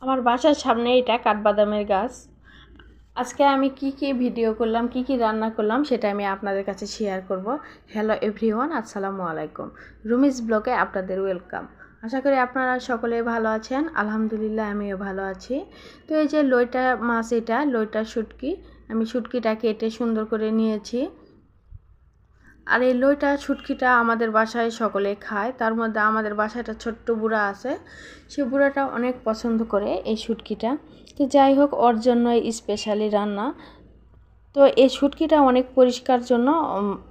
আমার বাসার সামনে এটা কাঠবাদামের গাছ। আজকে আমি কি ভিডিও করলাম, কি রান্না করলাম সেটা আমি আপনাদের কাছে শেয়ার করব। হ্যালো এভরিওয়ান, আসসালামু আলাইকুম। রুমিস ব্লগে আপনাদের ওয়েলকাম। আশা করি আপনারা সকলে ভালো আছেন। আলহামদুলিল্লাহ আমিও ভালো আছি। তো এই যে লইটা মাছ, এটা লইটা শুটকি, আমি শুটকিটা কেটে সুন্দর করে নিয়েছি। আর এই লইটা শুটকিটা আমাদের বাসায় সকলে খায়। তার মধ্যে আমাদের বাসায় একটা ছোট্ট বুড়া আছে, সে বুড়াটা অনেক পছন্দ করে এই শুটকিটা। তো যাই হোক, ওর জন্য স্পেশালি রান্না। তো এই শুটকিটা অনেক পরিষ্কার জন্য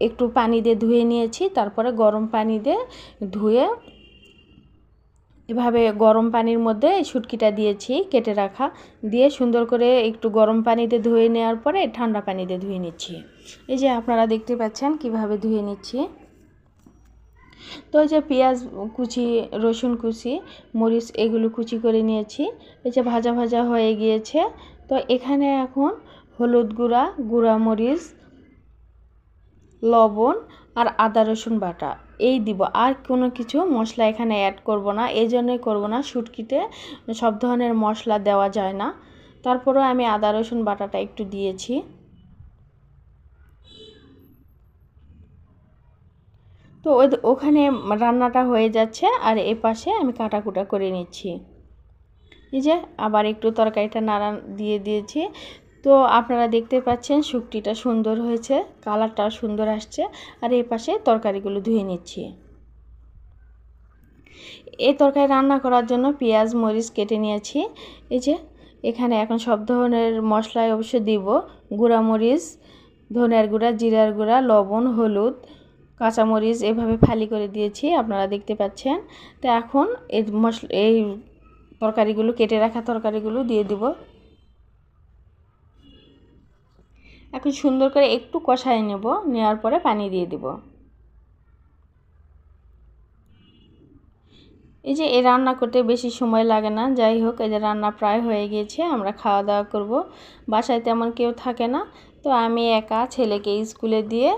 একটু পানি দিয়ে ধুয়ে নিয়েছি, তারপরে গরম পানি দিয়ে ধুয়ে এভাবে গরম পানির মধ্যে শুটকিটা দিয়েছি কেটে রাখা, দিয়ে সুন্দর করে একটু গরম পানিতে ধুয়ে নেওয়ার পরে ঠান্ডা পানিতে ধুয়ে নিচ্ছি। এই যে আপনারা দেখতে পাচ্ছেন কিভাবে ধুয়ে নিচ্ছি। তো এই যে পেঁয়াজ কুচি, রসুন কুচি, মরিচ এগুলো কুচি করে নিয়েছি। এই যে ভাজা ভাজা হয়ে গিয়েছে। তো এখানে এখন হলুদ গুঁড়া, গুঁড়া মরিচ, লবণ আর আদা রসুন বাটা এই দিব। আর কোনো কিছু মশলা এখানে অ্যাড করব না, এই জন্যই করবো না, শুটকিতে সব ধরনের মশলা দেওয়া যায় না। তারপরেও আমি আদা রসুন বাটাটা একটু দিয়েছি। তো ওখানে রান্নাটা হয়ে যাচ্ছে, আর এ পাশে আমি কাটাকুটা করে নিচ্ছি। এই যে আবার একটু তরকারিটা নাড়া দিয়ে দিয়েছি। তো আপনারা দেখতে পাচ্ছেন শুটকিটা সুন্দর হয়েছে, কালারটাও সুন্দর আসছে। আর এই পাশে তরকারিগুলো ধুয়ে নিচ্ছি। এই তরকারি রান্না করার জন্য পেঁয়াজ মরিচ কেটে নিয়েছি। এই যে এখানে এখন সব ধরনের মশলাই অবশ্য দিব। গুঁড়া মরিচ, ধনিয়ার গুঁড়া, জিরার গুঁড়া, লবণ, হলুদ, কাঁচামরিচ এভাবে ফালি করে দিয়েছি, আপনারা দেখতে পাচ্ছেন। তো এখন এই তরকারিগুলো, কেটে রাখা তরকারিগুলো দিয়ে দিব। এখন সুন্দর করে একটু কষায় নেব, নেওয়ার পরে পানি দিয়ে দিব। এই যে এই রান্না করতে বেশি সময় লাগে না। যাই হোক, এই যে রান্না প্রায় হয়ে গিয়েছে, আমরা খাওয়া দাওয়া করব। বাসায় তেমন কেউ থাকে না, তো আমি একা ছেলেকে স্কুলে দিয়ে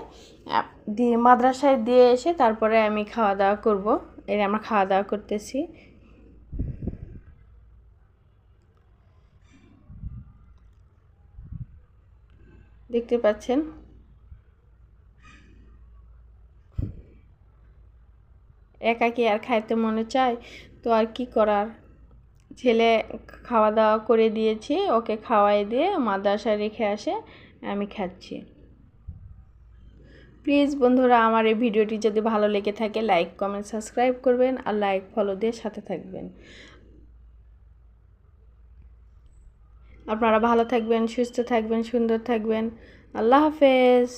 মাদ্রাসায় দিয়ে এসে তারপরে আমি খাওয়া দাওয়া করব। এই আমরা খাওয়া দাওয়া করতেছি। দেখতে পাচ্ছেন একা কি আর খাইতে মনে চায়? তো আর কি করার, ছেলে খাওয়া দাওয়া করে দিয়েছি, ওকে খাওয়াই দিয়ে মাদ্রাসায় রেখে আসে, আমি খাচ্ছি। প্লিজ বন্ধুরা, আমার এই ভিডিওটি যদি ভালো লেগে থাকে লাইক কমেন্ট সাবস্ক্রাইব করবেন, আর লাইক ফলো দিয়ে সাথে থাকবেন। আপনারা ভালো থাকবেন, সুস্থ থাকবেন, সুন্দর থাকবেন। আল্লাহ হাফেজ।